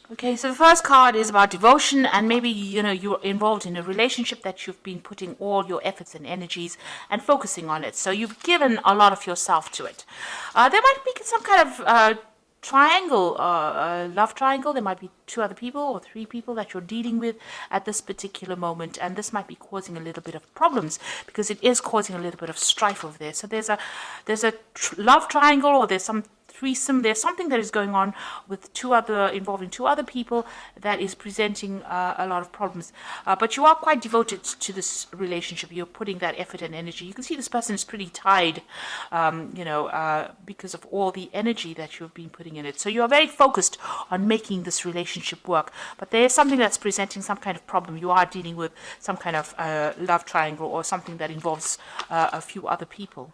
Okay, so the first card is about devotion, and maybe you're involved in a relationship that you've been putting all your efforts and energies and focusing on it. So you've given a lot of yourself to it. There might be some kind of triangle, love triangle. There might be two other people or three people that you're dealing with at this particular moment, and this might be causing a little bit of problems because it is causing a little bit of strife over there. So there's a love triangle, or there's some threesome. There's something that is going on with involving two other people that is presenting a lot of problems. But you are quite devoted to this relationship. You're putting that effort and energy. You can see this person is pretty tied, because of all the energy that you've been putting in it. So you are very focused on making this relationship work. But there is something that's presenting some kind of problem. You are dealing with some kind of love triangle or something that involves a few other people.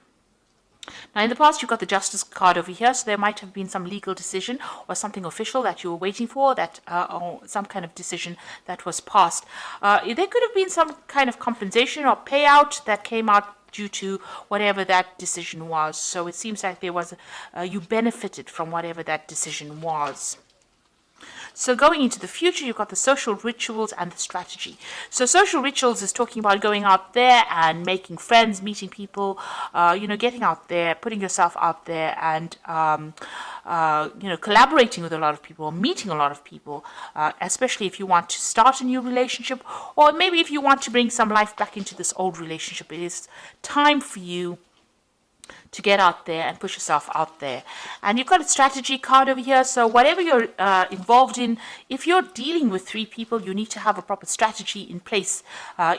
Now, in the past, you've got the Justice card over here, so there might have been some legal decision or something official that you were waiting for, or some kind of decision that was passed. There could have been some kind of compensation or payout that came out due to whatever that decision was. So it seems like you benefited from whatever that decision was. So going into the future, you've got the social rituals and the strategy. So social rituals is talking about going out there and making friends, meeting people, getting out there, putting yourself out there, and collaborating with a lot of people, or meeting a lot of people, especially if you want to start a new relationship, or maybe if you want to bring some life back into this old relationship. It is time for you to get out there and push yourself out there. And you've got a strategy card over here. So whatever you're involved in, if you're dealing with three people, you need to have a proper strategy in place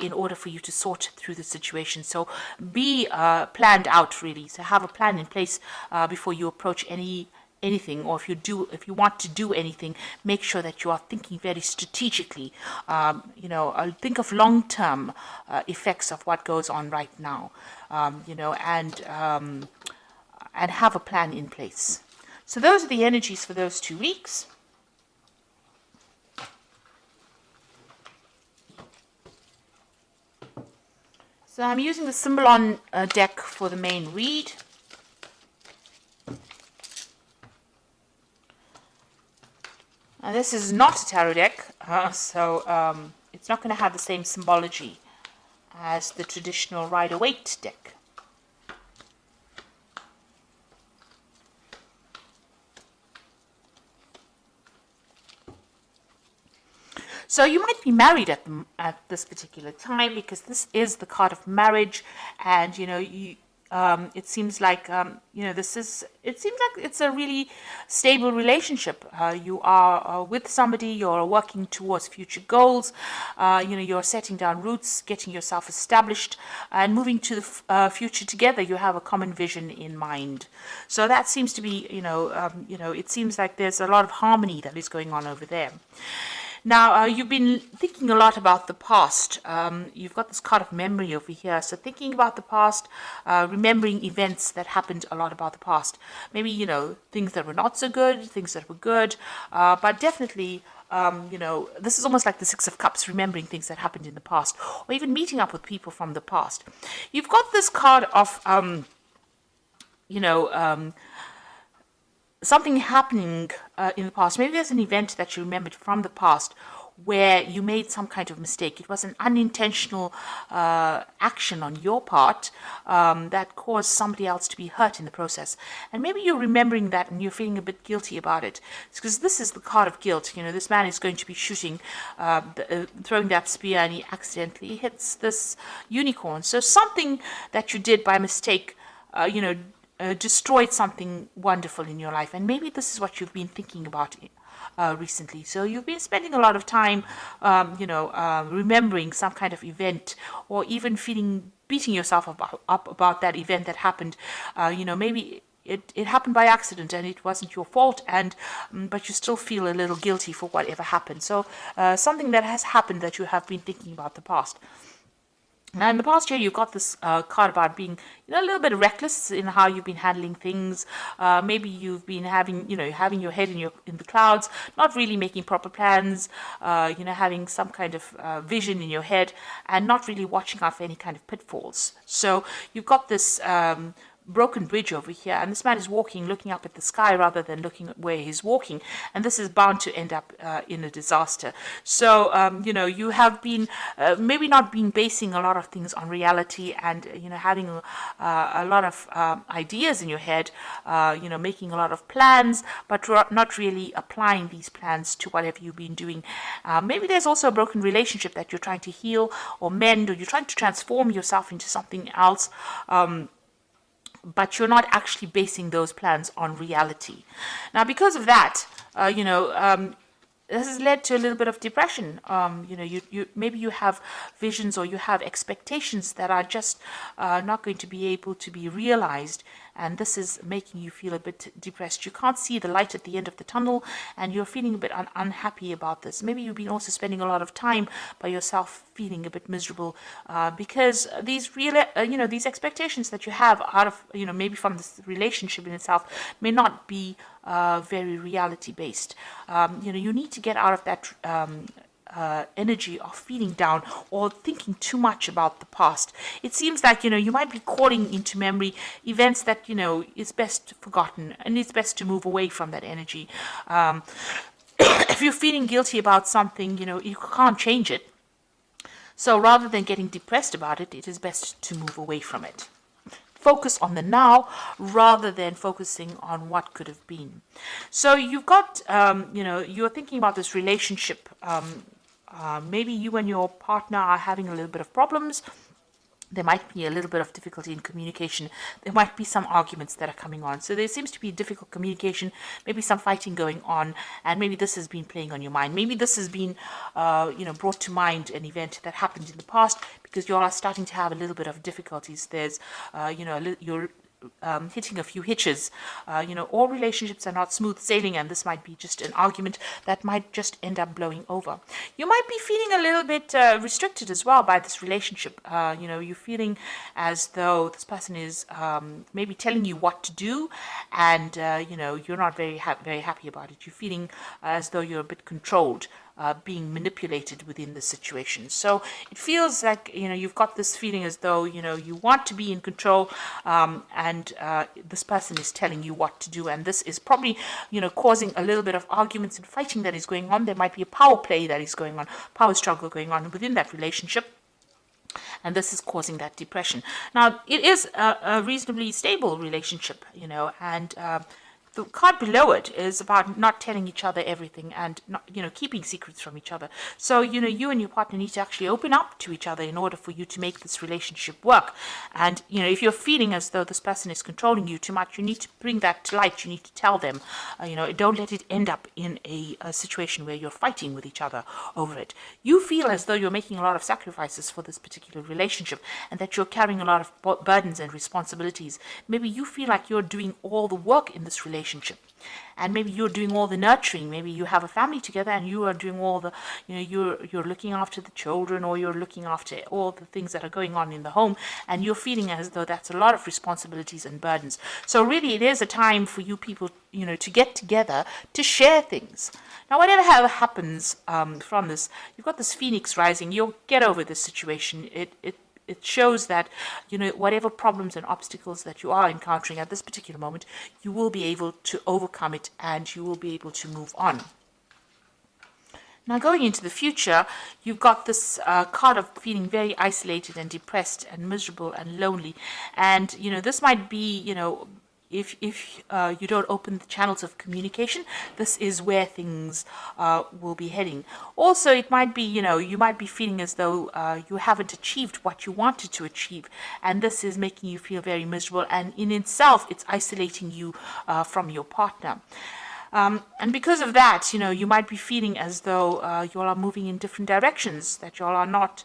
in order for you to sort through the situation. So be planned out, really. So have a plan in place before you approach anything, or if you want to do anything, make sure that you are thinking very strategically. Think of long-term effects of what goes on right now, and have a plan in place. So those are the energies for those 2 weeks. So I'm using the Symbolon deck for the main read. This is not a tarot deck, so it's not going to have the same symbology as the traditional Rider-Waite deck. So you might be married at this particular time, because this is the card of marriage, and it seems like it's a really stable relationship. You are with somebody, you're working towards future goals, you're setting down roots, getting yourself established, and moving to the future together. You have a common vision in mind. So that seems to be, it seems like there's a lot of harmony that is going on over there. Now, you've been thinking a lot about the past. You've got this card of memory over here. So thinking about the past, remembering events that happened a lot about the past. Maybe, things that were not so good, things that were good. But definitely, this is almost like the Six of Cups, remembering things that happened in the past. Or even meeting up with people from the past. You've got this card of, something happening in the past. Maybe there's an event that you remembered from the past where you made some kind of mistake. It was an unintentional action on your part that caused somebody else to be hurt in the process. And maybe you're remembering that and you're feeling a bit guilty about it. It's because this is the card of guilt. This man is going to be shooting, throwing that spear, and he accidentally hits this unicorn. So something that you did by mistake, destroyed something wonderful in your life. And maybe this is what you've been thinking about recently. So you've been spending a lot of time, remembering some kind of event, or even beating yourself up about that event that happened. Maybe it happened by accident and it wasn't your fault, but you still feel a little guilty for whatever happened. So something that has happened that you have been thinking about the past. Now, in the past year, you've got this card about being, a little bit reckless in how you've been handling things. Maybe you've been having your head in the clouds, not really making proper plans. Having some kind of vision in your head and not really watching out for any kind of pitfalls. So you've got this broken bridge over here, and this man is walking, looking up at the sky rather than looking at where he's walking, and this is bound to end up in a disaster. So, you have been maybe not been basing a lot of things on reality, and having a lot of ideas in your head, making a lot of plans, but not really applying these plans to whatever you've been doing. Maybe there's also a broken relationship that you're trying to heal or mend, or you're trying to transform yourself into something else. But you're not actually basing those plans on reality. Now, because of that, this has led to a little bit of depression. You maybe you have visions or you have expectations that are just not going to be able to be realized, and this is making you feel a bit depressed. You can't see the light at the end of the tunnel, and you're feeling a bit unhappy about this. Maybe you've been also spending a lot of time by yourself, feeling a bit miserable because these these expectations that you have out of maybe from this relationship in itself may not be very reality based. You need to get out of that energy of feeling down or thinking too much about the past. It seems like you might be calling into memory events that is best forgotten, and it's best to move away from that energy. If you're feeling guilty about something, you can't change it. So rather than getting depressed about it, it is best to move away from it. Focus on the now rather than focusing on what could have been. So you've got, you're thinking about this relationship. Maybe you and your partner are having a little bit of problems. There might be a little bit of difficulty in communication. There might be some arguments that are coming on. So there seems to be difficult communication, maybe some fighting going on, and maybe this has been playing on your mind. Maybe this has been, brought to mind an event that happened in the past, because you all are starting to have a little bit of difficulties. There's, you're hitting a few hitches. All relationships are not smooth sailing, and this might be just an argument that might just end up blowing over. You might be feeling a little bit restricted as well by this relationship. You're feeling as though this person is maybe telling you what to do, and you're not very happy about it. You're feeling as though you're a bit controlled. Being manipulated within the situation. So it feels like, you've got this feeling as though, you want to be in control, and this person is telling you what to do. And this is probably, causing a little bit of arguments and fighting that is going on. There might be a power play that is going on, power struggle going on within that relationship. And this is causing that depression. Now, it is a reasonably stable relationship, and the card below it is about not telling each other everything and not, keeping secrets from each other. So, you and your partner need to actually open up to each other in order for you to make this relationship work. And, if you're feeling as though this person is controlling you too much, you need to bring that to light. You need to tell them, don't let it end up in a situation where you're fighting with each other over it. You feel as though you're making a lot of sacrifices for this particular relationship, and that you're carrying a lot of burdens and responsibilities. Maybe you feel like you're doing all the work in this relationship, and maybe you're doing all the nurturing. Maybe you have a family together and you are doing all the, you're looking after the children, or you're looking after all the things that are going on in the home, and you're feeling as though that's a lot of responsibilities and burdens. So really it is a time for you people, to get together to share things. Now, whatever happens from this, you've got this phoenix rising. You'll get over this situation. It shows that, whatever problems and obstacles that you are encountering at this particular moment, you will be able to overcome it, and you will be able to move on. Now, going into the future, you've got this card of feeling very isolated and depressed and miserable and lonely. And, this might be, if you don't open the channels of communication, this is where things will be heading. Also, it might be, you might be feeling as though you haven't achieved what you wanted to achieve, and this is making you feel very miserable, and in itself, it's isolating you from your partner. And because of that, you might be feeling as though you all are moving in different directions, that you all are not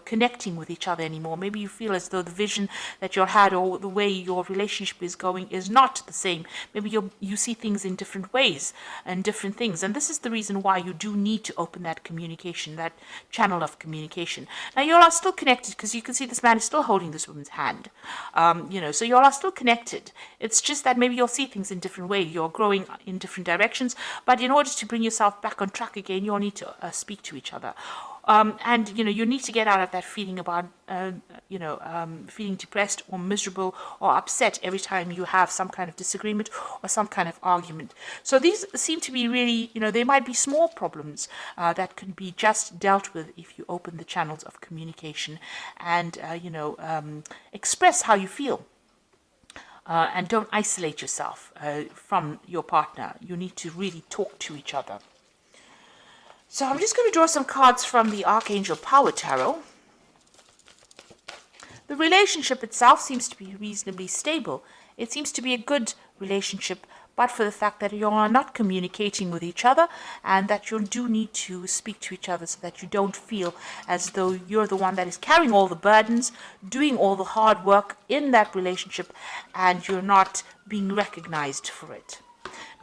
connecting with each other anymore. Maybe you feel as though the vision that you had, or the way your relationship is going, is not the same. Maybe you see things in different ways and different things. And this is the reason why you do need to open that communication, that channel of communication. Now, you all are still connected, because you can see this man is still holding this woman's hand. So you all are still connected. It's just that maybe you'll see things in different ways. You're growing in different directions. But in order to bring yourself back on track again, you'll need to speak to each other. And you need to get out of that feeling about feeling depressed or miserable or upset every time you have some kind of disagreement or some kind of argument. So these seem to be really, they might be small problems that can be just dealt with if you open the channels of communication and express how you feel. And don't isolate yourself from your partner. You need to really talk to each other. So I'm just going to draw some cards from the Archangel Power Tarot. The relationship itself seems to be reasonably stable. It seems to be a good relationship, but for the fact that you are not communicating with each other and that you do need to speak to each other so that you don't feel as though you're the one that is carrying all the burdens, doing all the hard work in that relationship, and you're not being recognized for it.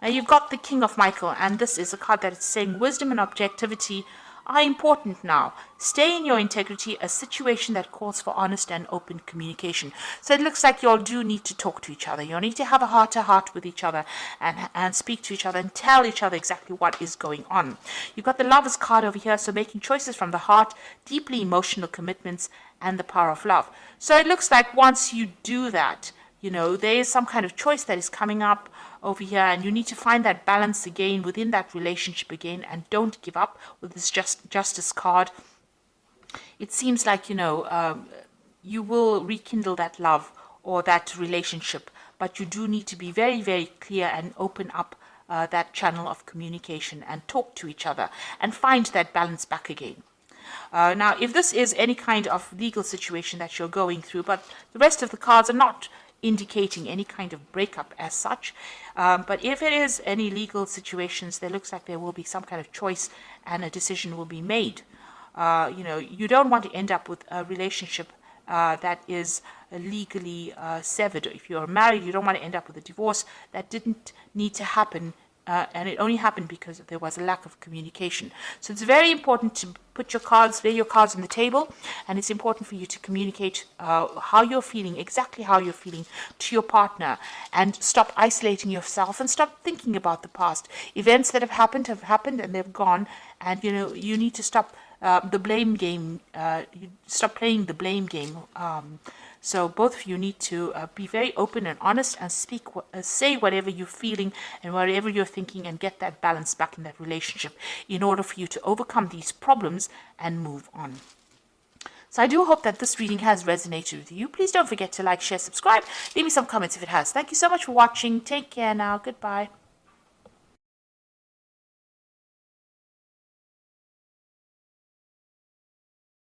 Now you've got the King of Michael, and this is a card that is saying wisdom and objectivity are important now. Stay in your integrity, a situation that calls for honest and open communication. So it looks like you all do need to talk to each other. You need to have a heart-to-heart with each other and speak to each other and tell each other exactly what is going on. You've got the Lovers card over here, so making choices from the heart, deeply emotional commitments, and the power of love. So it looks like once you do that, there is some kind of choice that is coming up over here, and you need to find that balance again within that relationship again, and don't give up with this justice card. It seems like, you will rekindle that love or that relationship, but you do need to be very, very clear and open up that channel of communication and talk to each other and find that balance back again. Now, if this is any kind of legal situation that you're going through, but the rest of the cards are not indicating any kind of breakup as such, but if it is any legal situations, there looks like there will be some kind of choice and a decision will be made. You don't want to end up with a relationship that is legally severed. If you're married, you don't want to end up with a divorce that didn't need to happen, and it only happened because there was a lack of communication. So it's very important to lay your cards on the table, and it's important for you to communicate how you're feeling, exactly how you're feeling to your partner, and stop isolating yourself and stop thinking about the past. Events that have happened and they've gone, and you need to stop the blame game. You stop playing the blame game. So both of you need to be very open and honest and say whatever you're feeling and whatever you're thinking, and get that balance back in that relationship in order for you to overcome these problems and move on. So I do hope that this reading has resonated with you. Please don't forget to like, share, subscribe. Leave me some comments if it has. Thank you so much for watching. Take care now. Goodbye.